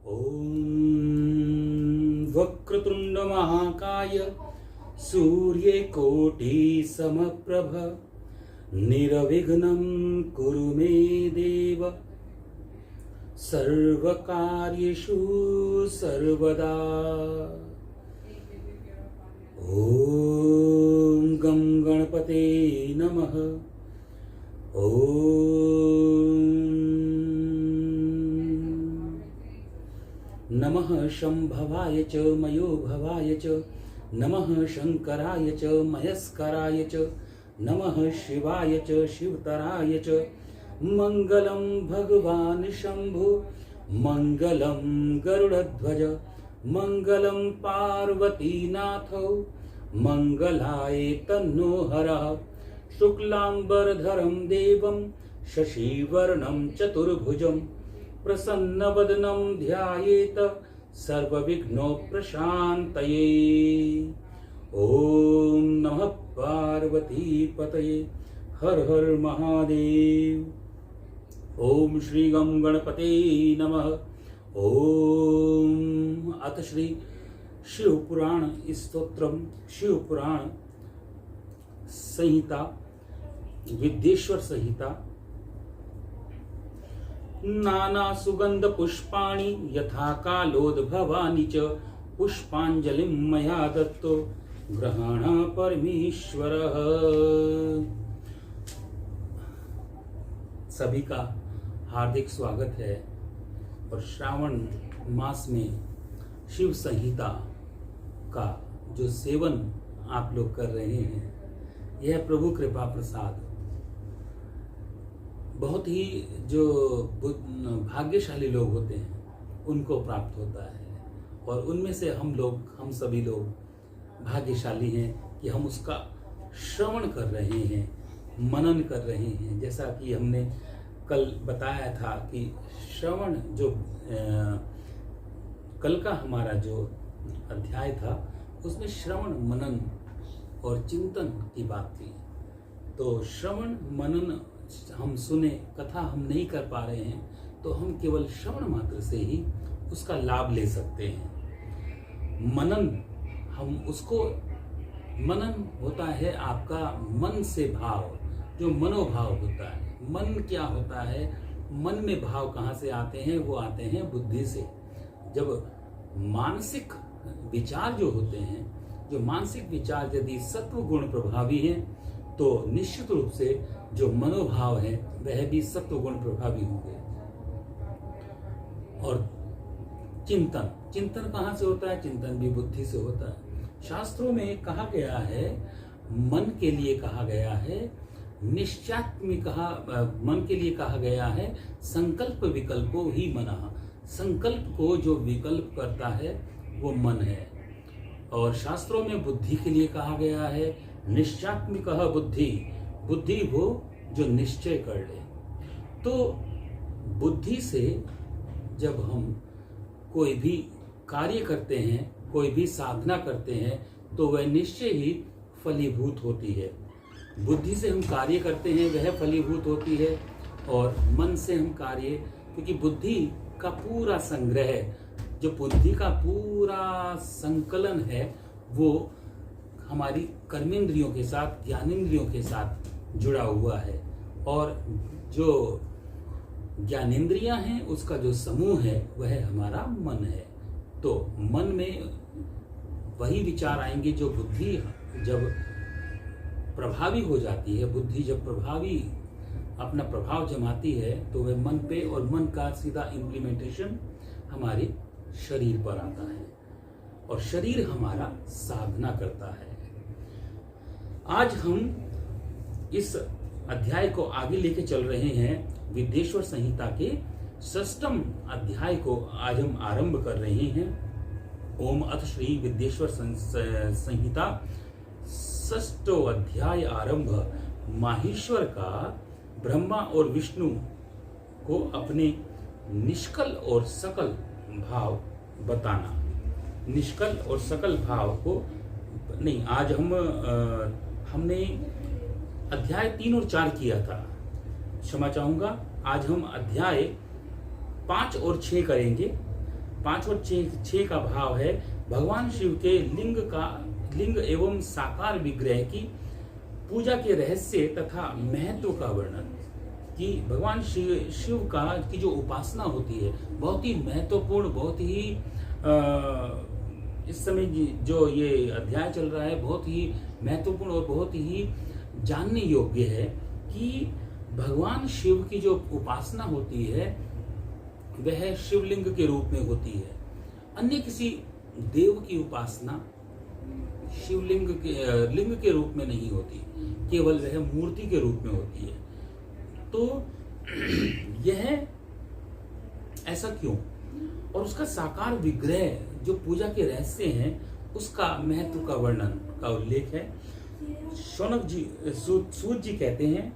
ॐ वक्रतुण्ड महाकाय सूर्यकोटिसमप्रभ निर्विघ्नं कुरु मे देव सर्वकार्येषु सर्वदा। ॐ गं गणपते नमः। ॐ नमः शंभवाय च मयोभवाय च नमः शंकराय च महेश्वराय च नमः शिवाय च शिवतराय च मंगलम भगवान शंभु मंगलम गरुड़ध्वज मंगलम पार्वतीनाथो मंगलाय तन्नो हरः शुक्लांबरधरं देवं शशिवर्णं चतुर्भुजं प्रसन्नवदनं ध्यायेत सर्वविघ्नोपशान्तये। ॐ नमः पार्वतीपतये हर हर महादेव। ॐ श्री गं गणपते नमः। ॐ अथ श्री शिवपुराण स्तोत्रम शिवपुराण संहिता विद्येश्वर संहिता। नाना सुगंध पुष्पाणि यथा कालोद्भवानि च पुष्पांजलिं मया दत्तो ग्रहण परमेश्वरः। सभी का हार्दिक स्वागत है। और श्रावण मास में शिव संहिता का जो सेवन आप लोग कर रहे हैं, यह प्रभु कृपा प्रसाद बहुत ही जो भाग्यशाली लोग होते हैं उनको प्राप्त होता है। और उनमें से हम सभी लोग भाग्यशाली हैं कि हम उसका श्रवण कर रहे हैं, मनन कर रहे हैं। जैसा कि हमने कल बताया था कि श्रवण जो कल का हमारा जो अध्याय था उसमें श्रवण मनन और चिंतन की बात थी। तो श्रवण मनन हम सुने, कथा हम नहीं कर पा रहे हैं, तो हम केवल श्रवण मात्र से ही उसका लाभ ले सकते हैं। मनन हम उसको मनन होता है आपका मन से भाव, जो मनोभाव होता है। मन क्या होता है? मन में भाव कहाँ से आते हैं? वो आते हैं बुद्धि से। जब मानसिक विचार जो होते हैं, जो मानसिक विचार यदि सत्व गुण प्रभावी हैं, तो निश्चित रूप से जो मनोभाव है वह भी सत्व गुण प्रभावी होंगे। और चिंतन कहाँ से होता है? चिंतन भी बुद्धि से होता है। शास्त्रों में कहा गया है, मन के लिए कहा गया है, निश्चयात्मिक मन के लिए कहा गया है, संकल्प विकल्पो ही मनः। संकल्प को जो विकल्प करता है वो मन है। और शास्त्रों में बुद्धि के लिए कहा गया है, निश्चयात्मिक बुद्धि। बुद्धि वो जो निश्चय कर ले। तो बुद्धि से जब हम कोई भी कार्य करते हैं, कोई भी साधना करते हैं, तो वह निश्चय ही फलीभूत होती है। बुद्धि से हम कार्य करते हैं, वह फलीभूत होती है। और मन से हम कार्य, क्योंकि बुद्धि का पूरा संग्रह, जो बुद्धि का पूरा संकलन है, वो हमारी कर्मेंद्रियों के साथ, ज्ञानेंद्रियों के साथ जुड़ा हुआ है। और जो ज्ञानेंद्रियां हैं, उसका जो समूह है वह हमारा मन है। तो मन में वही विचार आएंगे जो बुद्धि जब प्रभावी हो जाती है। बुद्धि जब प्रभावी अपना प्रभाव जमाती है, तो वह मन पे, और मन का सीधा इम्प्लीमेंटेशन हमारे शरीर पर आता है। और शरीर हमारा साधना करता है। आज हम इस अध्याय को आगे लेके चल रहे हैं। विद्येश्वर संहिता के 6वें अध्याय को आज हम आरंभ कर रहे हैं। ओम अथ श्री विद्येश्वर संहिता 6वां अध्याय आरंभ। माहेश्वर का ब्रह्मा और विष्णु को अपने निष्कल और सकल भाव बताना। निष्कल और सकल भाव को नहीं, आज हमने अध्याय 3 और 4 किया था, क्षमा चाहूंगा। आज हम अध्याय 5 और 6 करेंगे। 5 और 6 का भाव है, भगवान शिव के लिंग एवं साकार विग्रह की पूजा के रहस्य तथा महत्व का वर्णन। कि भगवान शिव का की जो उपासना होती है बहुत ही महत्वपूर्ण, बहुत ही इस समय जो ये अध्याय चल रहा है बहुत ही महत्वपूर्ण और बहुत ही जानने योग्य है कि भगवान शिव की जो उपासना होती है वह शिवलिंग के रूप में होती है। अन्य किसी देव की उपासना शिवलिंग लिंग के रूप में नहीं होती, केवल वह मूर्ति के रूप में होती है। तो यह ऐसा क्यों, और उसका साकार विग्रह जो पूजा के रहस्य हैं उसका महत्व का वर्णन का उल्लेख है। शौनक जी सूत जी कहते हैं,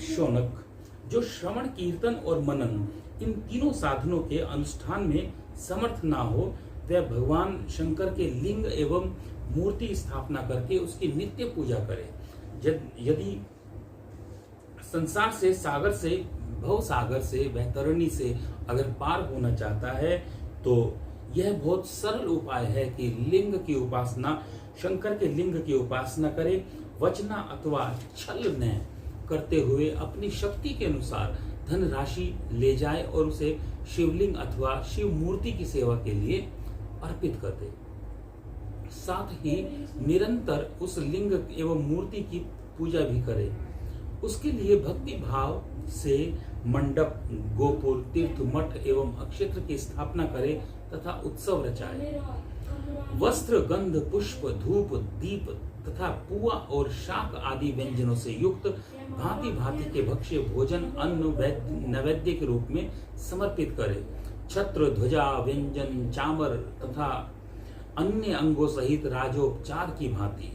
शौनक जो श्रवण कीर्तन और मनन इन तीनों साधनों के अनुष्ठान में समर्थ ना हो वह भगवान शंकर के लिंग एवं मूर्ति स्थापना करके उसकी नित्य पूजा करे। यदि संसार से सागर से भव सागर से वह तरणी से अगर पार होना चाहता है तो यह बहुत सरल उपाय है कि लिंग की उपासना, शंकर के लिंग की उपासना करे। वचना अथवा छल न करते हुए अपनी शक्ति के अनुसार धन राशि ले जाए और उसे शिवलिंग अथवा शिव मूर्ति की सेवा के लिए अर्पित कर दे। साथ ही निरंतर उस लिंग एवं मूर्ति की पूजा भी करे। उसके लिए भक्ति भाव से मंडप, गोपुर, तीर्थ, मठ एवं अक्षेत्र की स्थापना करे तथा उत्सव रचाए। वस्त्र, गंध, पुष्प, धूप, दीप तथा पुआ और शाक आदि व्यंजनों से युक्त भांति भांति के भक्ष्य भोजन अन्न नैवेद्य के रूप में समर्पित करे। छत्र, ध्वजा, व्यंजन, चामर तथा अन्य अंगों सहित राजोपचार की भांति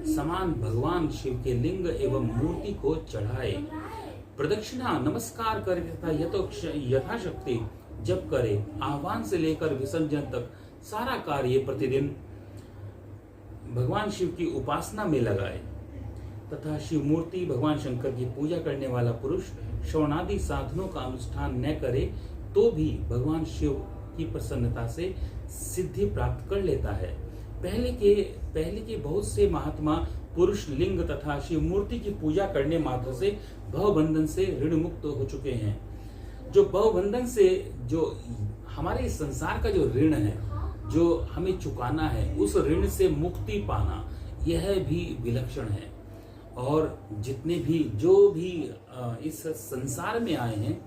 समान भगवान शिव के लिंग एवं मूर्ति को चढ़ाए। प्रदक्षिणा नमस्कार करे तथा यथाशक्ति जप करे। आह्वान से लेकर विसर्जन तक सारा कार्य प्रतिदिन भगवान शिव की उपासना में लगाए तथा शिव मूर्ति भगवान शंकर की पूजा करने वाला पुरुष श्रवणादि साधनों का अनुष्ठान न करे तो भी भगवान शिव की प्रसन्नता से सिद्धि प्राप्त कर लेता है। पहले के बहुत से महात्मा पुरुष लिंग तथा शिव मूर्ति की पूजा करने मात्र से भवबंधन से ऋण मुक्त हो चुके हैं। जो भवबंधन से जो हमारे संसार का जो ऋण है जो हमें चुकाना है, उस ऋण से मुक्ति पाना यह भी विलक्षण है। और जितने भी जो भी इस संसार में आए हैं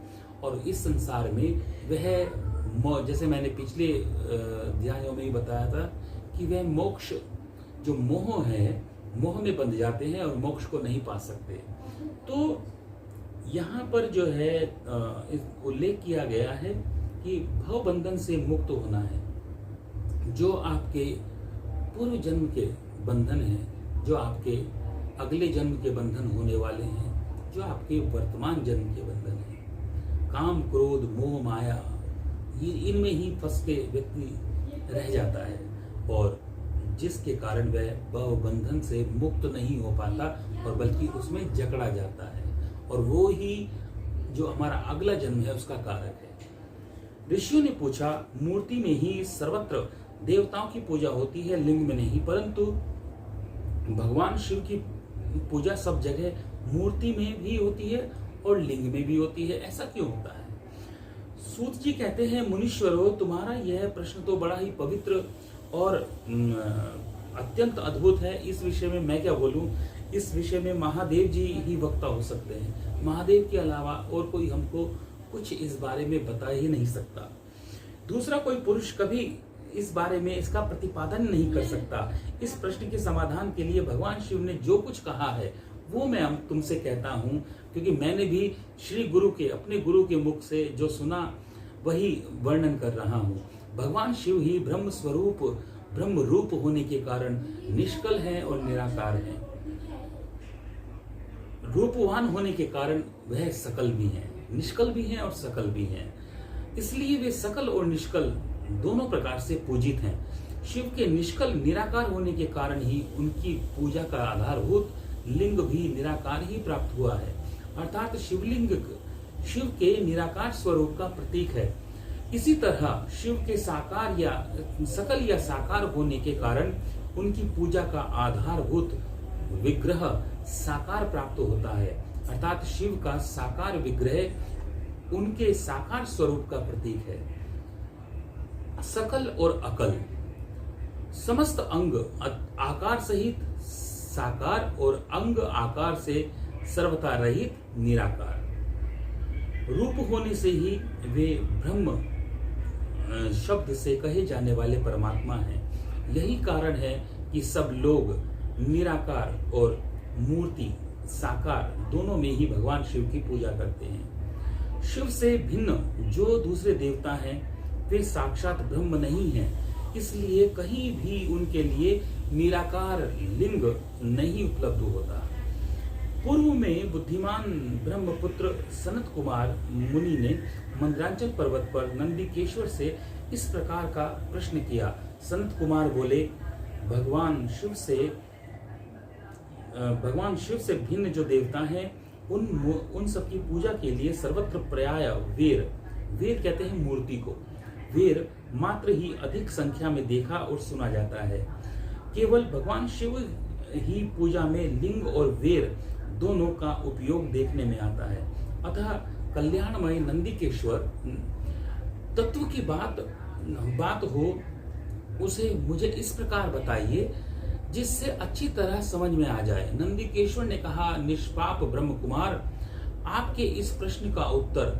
और इस संसार में वह, जैसे मैंने पिछले अध्यायों में ही बताया था कि वह मोक्ष जो मोह है, मोह में बंध जाते हैं और मोक्ष को नहीं पा सकते। तो यहाँ पर जो है उल्लेख किया गया है कि भव बंधन से मुक्त होना है। जो आपके पूर्व जन्म के बंधन हैं, जो आपके अगले जन्म के बंधन होने वाले हैं, जो आपके वर्तमान जन्म के बंधन हैं, काम, क्रोध, मोह, माया, इनमें ही फंस के व्यक्ति रह जाता है और जिसके कारण वह भव बंधन से मुक्त नहीं हो पाता और बल्कि उसमें जकड़ा जाता है और वो ही जो हमारा अगला जन्म है उसका कारक है। ऋषियों ने पूछा, मूर्ति में ही सर्वत्र देवताओं की पूजा होती है, लिंग में नहीं, परंतु भगवान शिव की पूजा सब जगह मूर्ति में भी होती है और लिंग में भी होती है, ऐसा क्यों होता है? सूत जी कहते हैं, मुनीश्वरों, तुम्हारा यह प्रश्न तो बड़ा ही पवित्र और अत्यंत अद्भुत है। इस विषय में मैं क्या बोलूं? इस विषय में महादेव जी ही वक्ता हो सकते हैं। महादेव के अलावा और कोई हमको कुछ इस बारे में बता ही नहीं सकता। दूसरा कोई पुरुष कभी इस बारे में इसका प्रतिपादन नहीं कर सकता। इस प्रश्न के समाधान के लिए भगवान शिव ने जो कुछ कहा है वो मैं तुमसे कहता हूँ, क्योंकि मैंने भी श्री गुरु के, अपने गुरु के मुख से जो सुना वही वर्णन कर रहा हूँ। भगवान शिव ही ब्रह्म स्वरूप, ब्रह्म रूप होने के कारण निष्कल है और निराकार है। रूपवान होने के कारण वह सकल भी हैं, निष्कल भी हैं और सकल भी हैं। इसलिए वे सकल और निष्कल दोनों प्रकार से पूजित हैं। शिव के निष्कल निराकार होने के कारण ही उनकी पूजा का आधारभूत लिंग भी निराकार ही प्राप्त हुआ है, अर्थात शिवलिंग शिव के निराकार स्वरूप का प्रतीक है। इसी तरह शिव के साकार या सकल या साकार होने के कारण उनकी पूजा का आधारभूत विग्रह साकार प्राप्त होता है, अर्थात शिव का साकार विग्रह उनके साकार स्वरूप का प्रतीक है। सकल और अकल, समस्त अंग आकार सहित साकार और अंग आकार से सर्वथा रहित निराकार रूप होने से ही वे ब्रह्म शब्द से कहे जाने वाले परमात्मा हैं। यही कारण है कि सब लोग निराकार और मूर्ति साकार दोनों में ही भगवान शिव की पूजा करते हैं। शिव से भिन्न जो दूसरे देवता हैं वे साक्षात ब्रह्म नहीं हैं, इसलिए कहीं भी उनके लिए निराकार लिंग नहीं उपलब्ध होता। पूर्व में बुद्धिमान ब्रह्मपुत्र सनत कुमार मुनि ने मंदरांचल पर्वत पर नंदिकेश्वर से इस प्रकार का प्रश्न किया। सनत कुमार बोले, भगवान शिव से भिन्न जो देवता हैं उन सब की पूजा के लिए सर्वत्र प्राय वेर कहते हैं मूर्ति को, वेर मात्र ही अधिक संख्या में देखा और सुना जाता है। केवल भगवान शिव ही पूजा में लिंग और वेर दोनों का उपयोग देखने में आता है। अतः कल्याणमय नंदिकेश्वर तत्व की बात हो उसे मुझे इस प्रकार बताइए जिससे अच्छी तरह समझ में आ जाए। नंदिकेश्वर ने कहा, निष्पाप ब्रह्म कुमार, आपके इस प्रश्न का उत्तर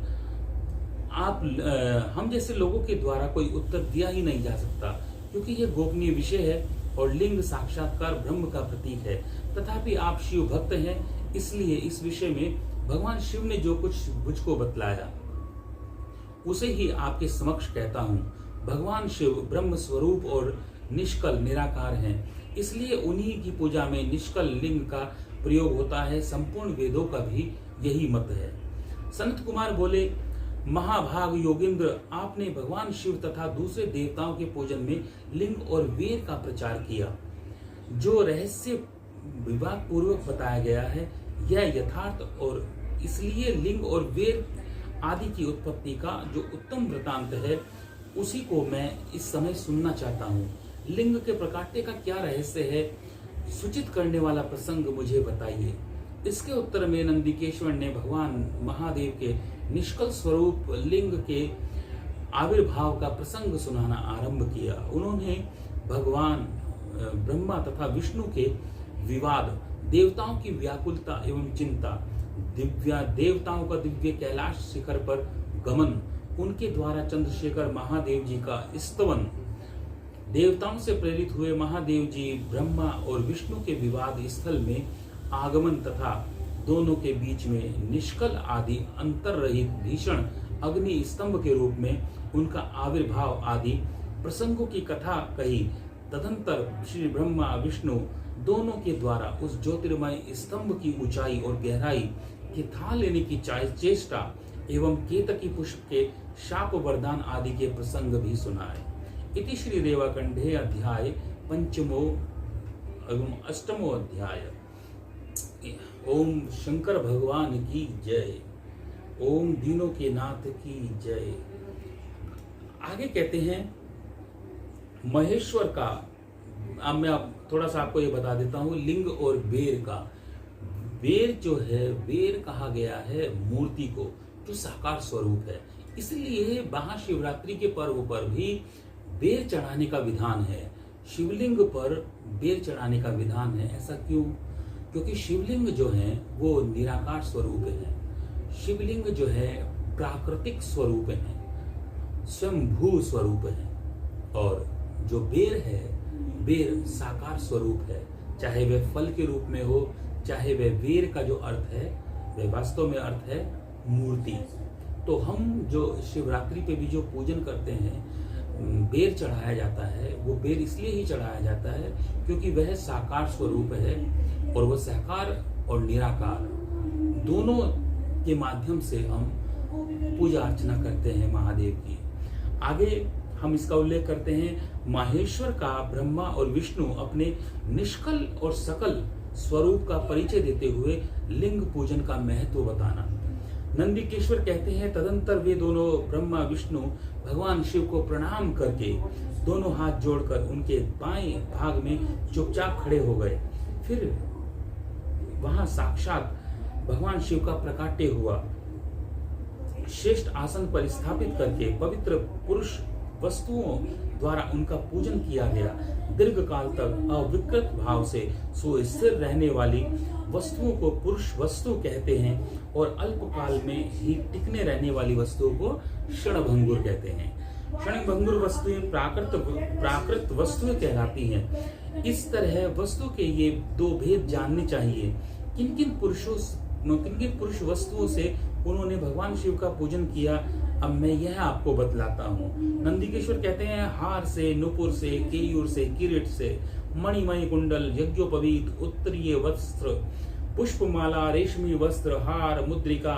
हम जैसे लोगों के द्वारा कोई उत्तर दिया ही नहीं जा सकता, क्योंकि यह गोपनीय विषय है और लिंग साक्षात्कार ब्रह्म का प्रतीक है। तथापि आप शिव भक्त हैं, इसलिए इस विषय में भगवान शिव ने जो कुछ मुझको बतलाया उसे ही आपके समक्ष कहता हूँ। भगवान शिव ब्रह्म स्वरूप और निष्कल निराकार हैं, इसलिए उन्हीं की पूजा में निष्कल लिंग का प्रयोग होता है। संपूर्ण वेदों का भी यही मत है। संत कुमार बोले, महाभाग योगेंद्र, आपने भगवान शिव तथा दूसरे देवताओं के पूजन में लिंग और वेर का प्रचार किया। जो रहस्य विवाद पूर्वक बताया गया है यह यथार्थ और इसलिए लिंग और वेर आदि की उत्पत्ति का जो उत्तम वृतांत है उसी को मैं इस समय सुनना चाहता हूँ। लिंग के प्रकाट्य का क्या रहस्य है, सूचित करने वाला प्रसंग मुझे बताइए। इसके उत्तर में नंदिकेश्वर ने भगवान महादेव के निष्कल स्वरूप लिंग के आविर्भाव का प्रसंग सुनाना आरंभ किया। उन्होंने भगवान ब्रह्मा तथा विष्णु के विवाद, देवताओं की व्याकुलता एवं चिंता, देवताओं का दिव्य कैलाश शिखर पर गमन, उनके द्वारा चंद्रशेखर महादेव जी का स्तवन, देवताओं से प्रेरित हुए महादेव जी ब्रह्मा और विष्णु के विवाद स्थल में आगमन तथा दोनों के बीच में निष्कल आदि अंतर रहित भीषण अग्नि स्तंभ के रूप में उनका आविर्भाव आदि प्रसंगों की कथा कही। तदंतर श्री ब्रह्मा विष्णु दोनों के द्वारा उस ज्योतिर्मय स्तंभ की ऊंचाई और गहराई के था लेने की चेष्टा एवं केतकी पुष्प के शाप वरदान आदि के प्रसंग भी सुनाए। इति श्री रेवाखंडे अध्याय पंचमो एवं अष्टमो अध्याय। ओम शंकर भगवान की जय, ओम दीनों के नाथ की जय। आगे कहते हैं महेश्वर का, अब मैं थोड़ा सा आपको ये बता देता हूँ लिंग और बेर का। बेर जो है, बेर कहा गया है मूर्ति को जो साकार स्वरूप है, इसलिए महाशिवरात्रि के पर्व पर भी बेर चढ़ाने का विधान है। शिवलिंग पर बेर चढ़ाने का विधान है। ऐसा क्यों? क्योंकि शिवलिंग जो है वो निराकार स्वरूप है। शिवलिंग जो है प्राकृतिक स्वरूप है, स्वयंभू स्वरूप है, और जो बेर है, बेर साकार स्वरूप है। चाहे वह फल के रूप में हो, चाहे वह बेर का जो अर्थ है वह वास्तव में अर्थ है मूर्ति। तो हम जो शिवरात्रि पे भी जो पूजन करते हैं, बेर चढ़ाया जाता है, वो बेर इसलिए ही चढ़ाया जाता है क्योंकि वह साकार स्वरूप है और वह साकार और निराकार दोनों के माध्यम से हम पूजा अर्चना करते हैं महादेव की। आगे हम इसका उल्लेख करते हैं माहेश्वर का ब्रह्मा और विष्णु अपने निष्कल और सकल स्वरूप का परिचय देते हुए लिंग पूजन का महत्व बताना। नंदिकेश्वर कहते हैं, तदंतर वे दोनों ब्रह्मा विष्णु भगवान शिव को प्रणाम करके दोनों हाथ जोड़कर उनके बाएं भाग में चुपचाप खड़े हो गए। फिर वहां साक्षात भगवान शिव का प्रकाट्य हुआ। श्रेष्ठ आसन पर स्थापित करके पवित्र पुरुष वस्तुओं द्वारा उनका पूजन किया गया। दीर्घ काल तक अविकृत भाव से सुस्थिर रहने वाली वस्तुओं को पुरुष वस्तु कहते हैं और अल्प काल में ही टिकने रहने वाली वस्तुओं को क्षणभंगुर कहते हैं। क्षणभंगुर वस्तुएं प्राकृत वस्तुएं कहलाती हैं। इस तरह वस्तु के ये दो भेद जानने चाहिए। किन किन पुरुष वस्तुओं से उन्होंने भगवान शिव का पूजन किया, अब मैं यह आपको बतलाता हूँ। नंदिकेश्वर कहते हैं, हार से, नुपुर से, केयूर से, किरीट से, मणिमय कुंडल, यज्ञोपवीत, उत्तरीय वस्त्र, पुष्पमाला, रेशमी वस्त्र, हार, मुद्रिका,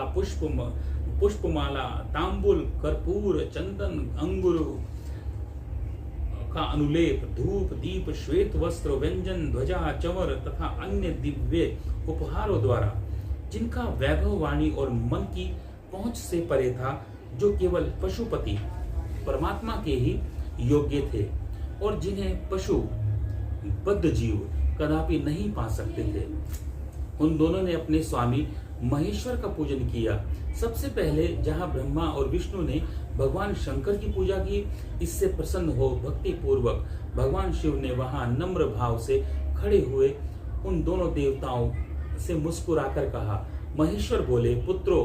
पुष्पमाला, तांबुल, कर्पूर, चंदन, अंगुर का अनुलेप, धूप, दीप, श्वेत वस्त्र, व्यंजन, ध्वजा, चंवर तथा अन्य दिव्य उपहारों द्वारा जिनका वैभव वाणी और मन की पहुंच से परे था, जो केवल पशुपति परमात्मा के ही योग्य थे और जिन्हें पशु बद्ध जीव कदापि नहीं पा सकते थे, उन दोनों ने अपने स्वामी महेश्वर का पूजन किया। सबसे पहले जहां ब्रह्मा और विष्णु ने भगवान शंकर की पूजा की, इससे प्रसन्न हो भक्ति पूर्वक भगवान शिव ने वहां नम्र भाव से खड़े हुए उन दोनों देवताओं से मुस्कुराकर कहा। महेश्वर बोले, पुत्रों,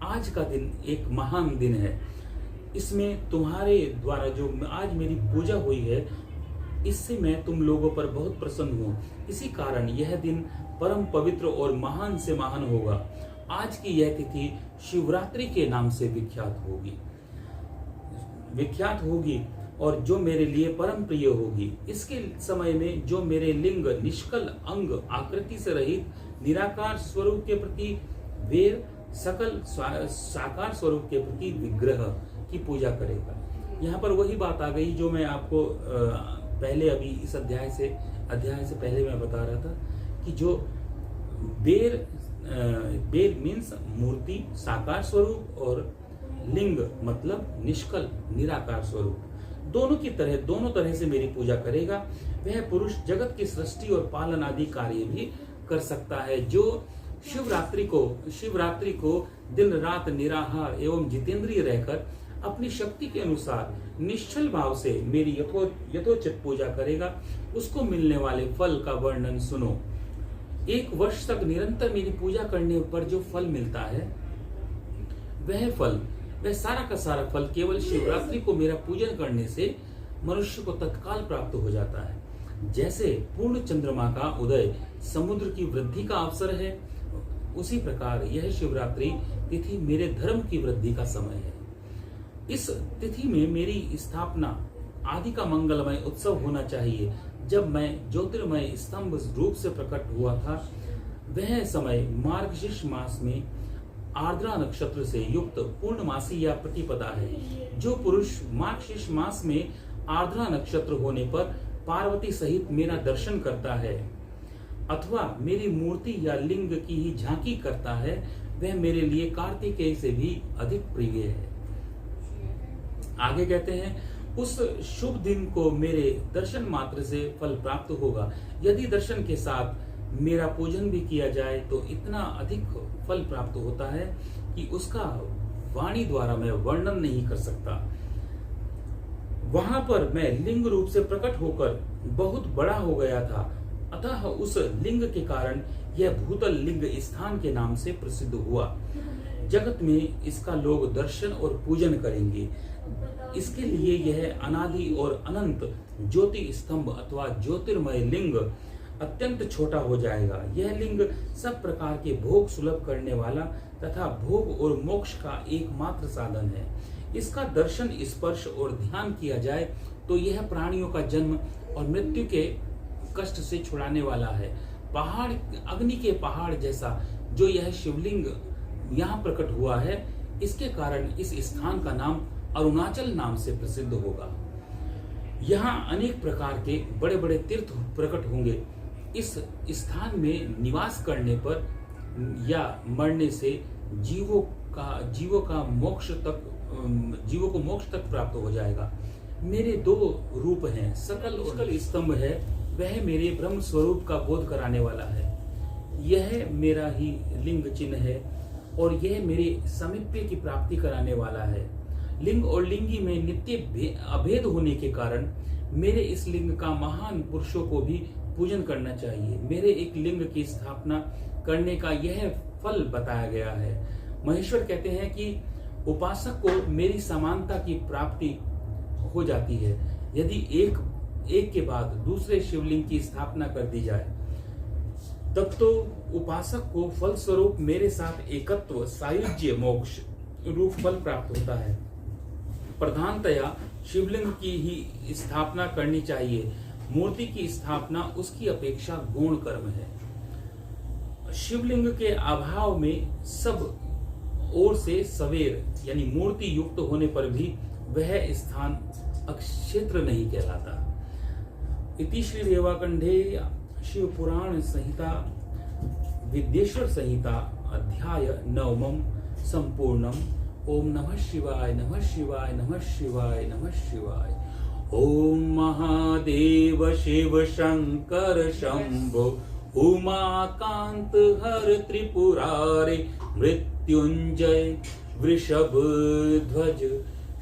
आज का दिन एक महान दिन है। इसमें तुम्हारे द्वारा जो आज मेरी पूजा हुई है, इससे मैं तुम लोगों पर बहुत प्रसन्न हूँ। इसी कारण यह दिन परम पवित्र और महान से महान होगा। आज की यह तिथि शिवरात्रि के नाम से विख्यात होगी और जो मेरे लिए परम प्रिय होगी। इसके समय में जो मेरे लिंग, निष्कल अंग, आकृति से रहित निराकार स्वरूप के प्रति वेर, सकल साकार स्वरूप के प्रति विग्रह की पूजा करेगा। यहाँ पर वही बात आ गई जो मैं आपको पहले अभी इस अध्याय से पहले मैं बता रहा था कि जो बेर मीन्स मूर्ति, साकार स्वरूप, और लिंग मतलब निष्कल निराकार स्वरूप, दोनों तरह से मेरी पूजा करेगा। वह पुरुष जगत की सृष्टि और पालन आदि कार्य भी कर सकता है, जो शिवरात्रि को दिन रात निराहार एवं जितेंद्रिय रहकर अपनी शक्ति के अनुसार निश्चल भाव से मेरी यथोचित पूजा करेगा। उसको मिलने वाले फल का वर्णन सुनो। 1 वर्ष तक निरंतर मेरी पूजा करने पर जो फल मिलता है, वह सारा का सारा फल केवल शिवरात्रि को मेरा पूजन करने से मनुष्य को तत्काल प्राप्त हो जाता है। जैसे पूर्ण चंद्रमा का उदय समुद्र की वृद्धि का अवसर है, उसी प्रकार यह शिवरात्रि तिथि मेरे धर्म की वृद्धि का समय है। इस तिथि में मेरी स्थापना आदि का मंगलमय उत्सव होना चाहिए। जब मैं ज्योतिर्मय स्तंभ रूप से प्रकट हुआ था, वह समय मार्गशीर्ष मास में आर्द्रा नक्षत्र से युक्त पूर्णमासी या प्रतिपदा है। जो पुरुष मार्गशीर्ष मास में आर्द्रा नक्षत्र होने पर पार्वती सहित मेरा दर्शन करता है अथवा मेरी मूर्ति या लिंग की ही झांकी करता है, वह मेरे लिए कार्तिकेय से भी अधिक प्रिय है। आगे कहते हैं, उस शुभ दिन को मेरे दर्शन मात्र से फल प्राप्त होगा। यदि दर्शन के साथ मेरा पूजन भी किया जाए तो इतना अधिक फल प्राप्त होता है कि उसका वाणी द्वारा मैं वर्णन नहीं कर सकता। वहां पर मैं लिंग रूप से प्रकट होकर बहुत बड़ा हो गया था, अतः उस लिंग के कारण यह भूतल लिंग स्थान के नाम से प्रसिद्ध हुआ। जगत में इसका लोग दर्शन और पूजन करेंगे। इसके लिए यह अनादि और अनंत ज्योति स्तंभ अथवा ज्योतिर्मय लिंग अत्यंत छोटा हो जाएगा। यह लिंग सब प्रकार के भोग सुलभ करने वाला तथा भोग और मोक्ष का एकमात्र साधन है। इसका दर्शन, स्पर्श और ध्यान किया जाए तो यह प्राणियों का जन्म और मृत्यु के कष्ट से छुड़ाने वाला है। पहाड़, अग्नि के पहाड़ जैसा जो यह शिवलिंग यहाँ प्रकट हुआ है, इसके कारण इस स्थान का नाम अरुणाचल नाम से प्रसिद्ध होगा। यहाँ अनेक प्रकार के बड़े बड़े तीर्थ प्रकट होंगे। इस स्थान में निवास करने पर या मरने से जीवों जीवों को मोक्ष तक प्राप्त हो जाएगा। मेरे 2 रूप हैं, सकल स्तंभ है, वह मेरे ब्रह्म स्वरूप का बोध कराने वाला है। यह मेरा ही लिंग चिन्ह है और यह मेरे सामीप्य की प्राप्ति कराने वाला है। लिंग और लिंगी में नित्य अभेद होने के कारण मेरे इस लिंग का महान पुरुषों को भी पूजन करना चाहिए। मेरे एक लिंग की स्थापना करने का यह फल बताया गया है। महेश्वर कहते हैं कि उपासक को मेरी समानता की प्राप्ति हो जाती है यदि एक के बाद दूसरे शिवलिंग की स्थापना कर दी जाए। तब तो उपासक को फल स्वरूप मेरे साथ एकत्व सायुज्य मोक्ष रूप फल प्राप्त होता है। प्रधानतया शिवलिंग की ही स्थापना करनी चाहिए। मूर्ति की स्थापना उसकी अपेक्षा गौण कर्म है। शिवलिंग के अभाव में सब ओर से सवेर यानी मूर्ति युक्त होने पर भी वह स्थान अक्षेत्र नहीं कहलाता। इति श्री रेवाखंडे शिव पुराण संहिता विद्येश्वर संहिता अध्याय 9 संपूर्णम। ओम नमः शिवाय नमः शिवाय नमः शिवाय नमः शिवाय। ओम महादेव शिव शंकर शंभो उमाकांत हर त्रिपुरारे मृत्युंजय वृषभ ध्वज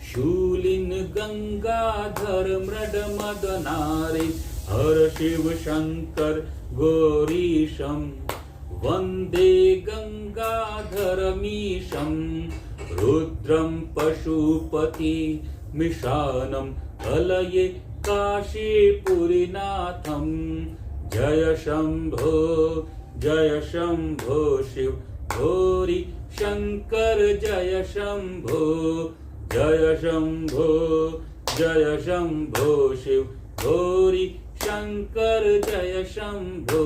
शूलिन गंगाधर मृड मदनारे हर शिव शंकर गौरीशम वंदे गंगाधरमीशम रुद्रम पशुपति मिशानम कलये काशीपुरीनाथम। जय शंभो शिव गौरी शंकर जय शंभो शिव गौरी शंकर जय शंभो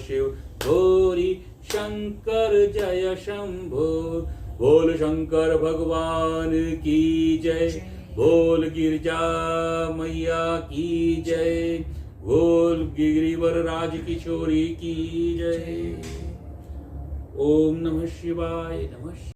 शिव गौरी शंकर जय शंभो। बोल शंकर भगवान की जय, बोल गिरजा मैया की जय, बोल गिरिवर राज किशोरी की जय। ओम नमः शिवाय नमः।